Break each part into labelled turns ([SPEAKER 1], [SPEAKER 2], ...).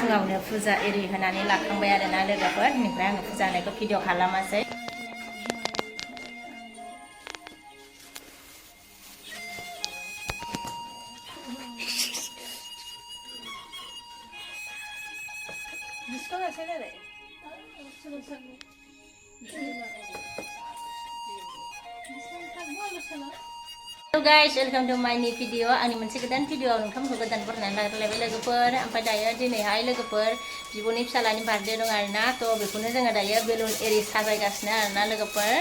[SPEAKER 1] फुङावनो फुजा एरि होनानै लाखांबाय आरोना लोगोफोर बेनिफ्राय आङो फुजा होनायखौ video खालामासै Hello guys, welcome to my new video. आंनि मोनसे गोदान भिडिअआव नोंथांमोनखौ गोदान बरायनानै लाग्रोलायबाय लोगोफोर ओमफ्राय दायो दिनैहाय लोगोफोर बिब'नि फिसालानि बार्थडे दं आरोना थ' बेखौनो जोङो दायो बेलुन एरि साजायगासिनो आरोना लोगोफोर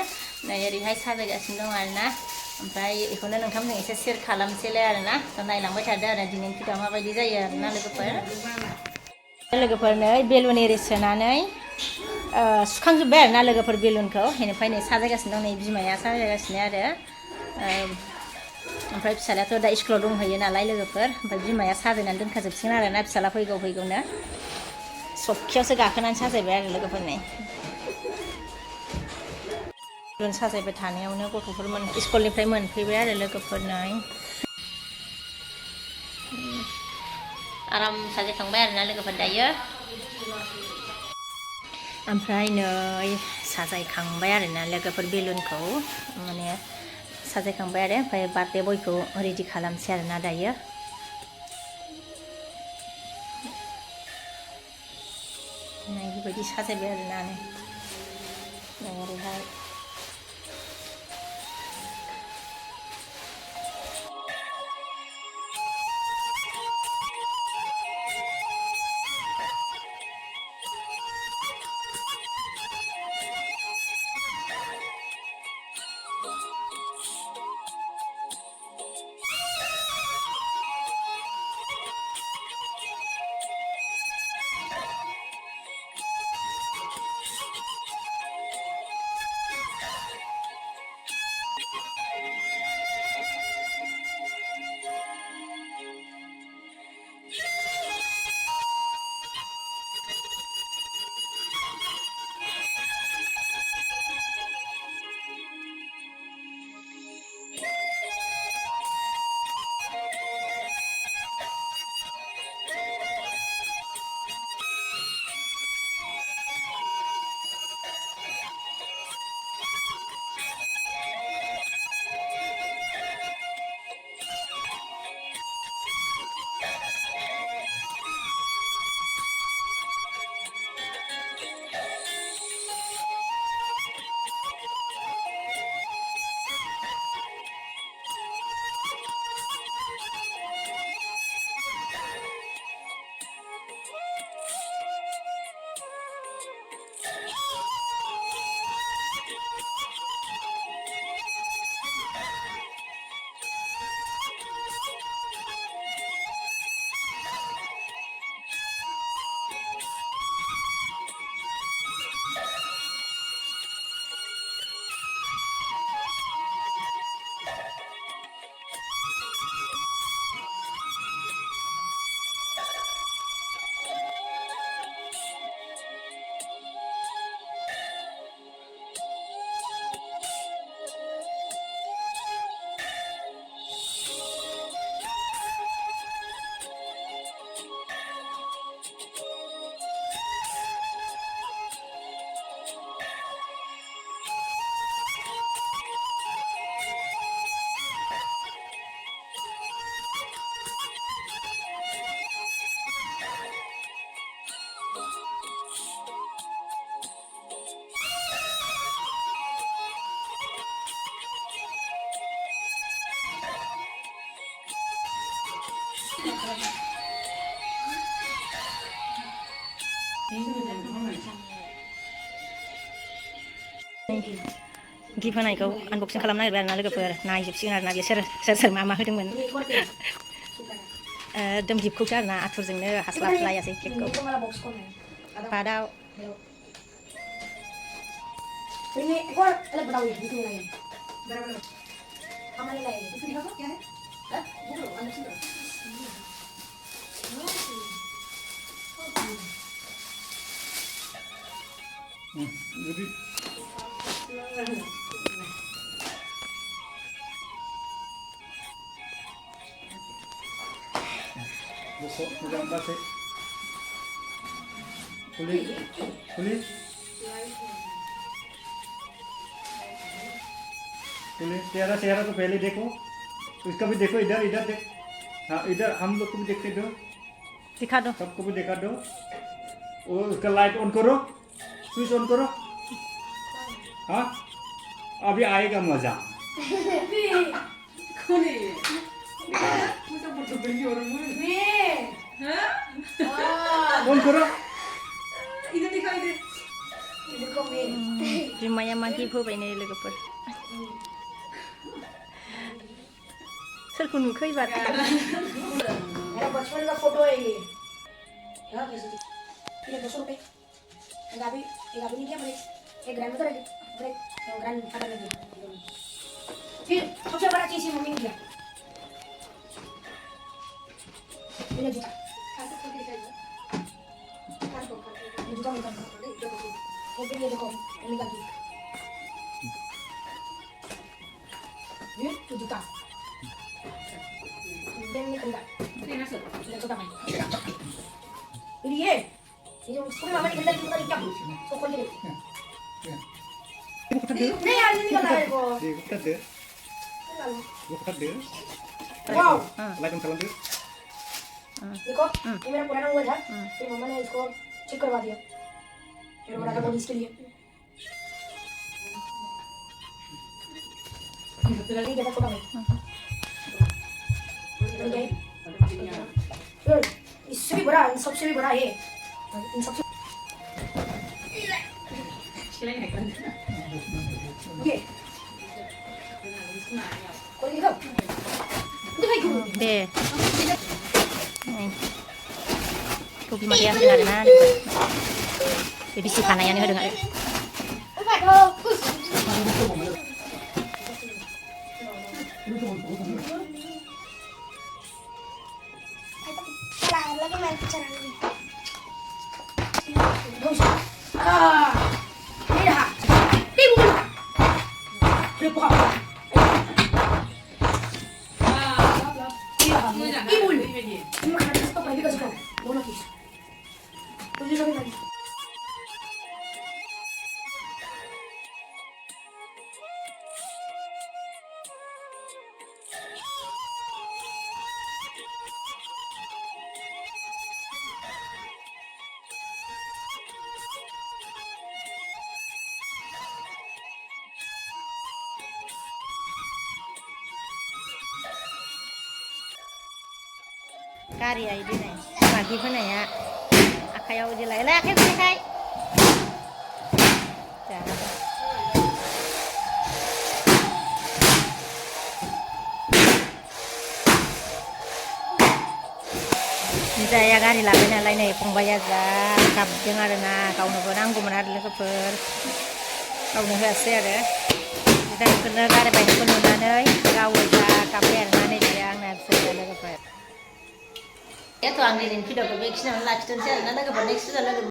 [SPEAKER 1] नै ओरैहाय साजायगासिनो दं आरोना ओमफ्राय बेखौनो नोंथांमोनजों एसे शेयार खालामसैलाय आरोना थ' नायलांबाय थादो आरो दिनैनि भिडिअआ माबायदि जायो आरोना लोगोफोर नै बेलुन एरि सोनानै सुखांजोब्बाय आरोना लोगोफोर बेलुनखौ बेनिफ्राय नै साजायगासिनो दं नै बिमाया साजायगासिनो आरो ओमफ्राय फिसालायाथ' दा स्कुलाव दंहैयो नालाय लोगोफोर ओमफ्राय बिमाया साजायनानै दोनखाजोबसिगोन आरोना फिसाला फैगौनो सबखियावसो गाखोनानै साजायबाय आरो लोगोफोरनि बेलुन साजायबाय थानायावनो गथ'फोर स्कुलनिफ्राय मोनफैबाय आरो लोगोफोरनाय आराम साजायखांबाय आरोना लोगोफोर दायो ओमफ्राय नै साजायखांबाय आरोना लोगोफोर बेलुनखौ माने साजायखांबाय आरो ओमफ्राय बार्थडे बयखौ रेडि खालामसै आरोना दायो बेबायदि साजायबाय आरोना ओरैहाय गिफ्ट होनायखौ आनबक्सिं खालामनो नागिरबाय आरोना लोगोफोर नायजोबसिगोन आरोना बे सोर मा होदोंमोन एकदम गिफ्टखौसो आरोना आथुरजोंनो हास्लाबलायासै केकखौ बादाव
[SPEAKER 2] पुलिस पुलिस पुलिस तेरा चेहरा तो पहले देखो, इसका भी देखो, इधर इधर देख, हाँ इधर हम लोग को भी देखते दो,
[SPEAKER 1] दिखा दो,
[SPEAKER 2] सबको भी दिखा दो। वो उसका लाइट ऑन करो, स्विच ऑन करो। हाँ अभी आएगा मजा। ऑन करो।
[SPEAKER 1] बिमाया मागि फोबाय नै लोगोफोर सोरखौ नुखो एबार
[SPEAKER 3] मेरा बचपन का फोटो है ये। हाँ कैसे थी? ये 200 रुपए। एक अभी नहीं किया ब्रेक। एक ग्रैंडमदर है ब्रेक। ग्रैंडफादर ने दिया। फिर सबसे बड़ा चीज़ ये मम्मी ने दिया। ये जूता। ये जूता निकाल दो। ये देखो मम्मी का गिफ्ट। ये जूता। ini kena. Ini sudah main. Ini ye. Ini उसको मामा ने गंदा जूता निकाल तो खोल दे। नहीं यार नहीं निकाल रहा है वो।
[SPEAKER 2] देखो दे। देखो दे।
[SPEAKER 3] वाओ।
[SPEAKER 2] लाइक चला दे।
[SPEAKER 3] देखो ये मेरा पुराना मोबाइल था। फिर मामा ने इसको चेक करवा दिया। फिर बड़ा था पुलिस के लिए। ये देखो छोटा भाई। इससे भी बड़ा, इन सबसे भी बड़ा है। इन सबसे ये कोई दिखाओ
[SPEAKER 1] दे kau bima dia karena jadi si kanannya hodoं आरो
[SPEAKER 3] lagi main pacaran ini. Ini dah. Timbul. Repot. Timbul. Ini makan stop lagi ke sekolah. Bono kis. Tujuh sampai lagi.
[SPEAKER 1] गारिया इदिनो मागि फोनाया आखायाव इदि लाय आखायाव फैखाय जाया गारि लाबाय नालाय नै फंबाया जा गाबदों आरोना गावनोबो नांगौमोन आरो लोगोफोर गावनो होआसै आरो दा बेखौनो गारि बायनायखौ नुनानै गावो जा गाबबाय आरोना नै आंना फिसाया लोगोफोर. Ya tuh angin ini video gue bikin langsung aja, nanti gue next tuh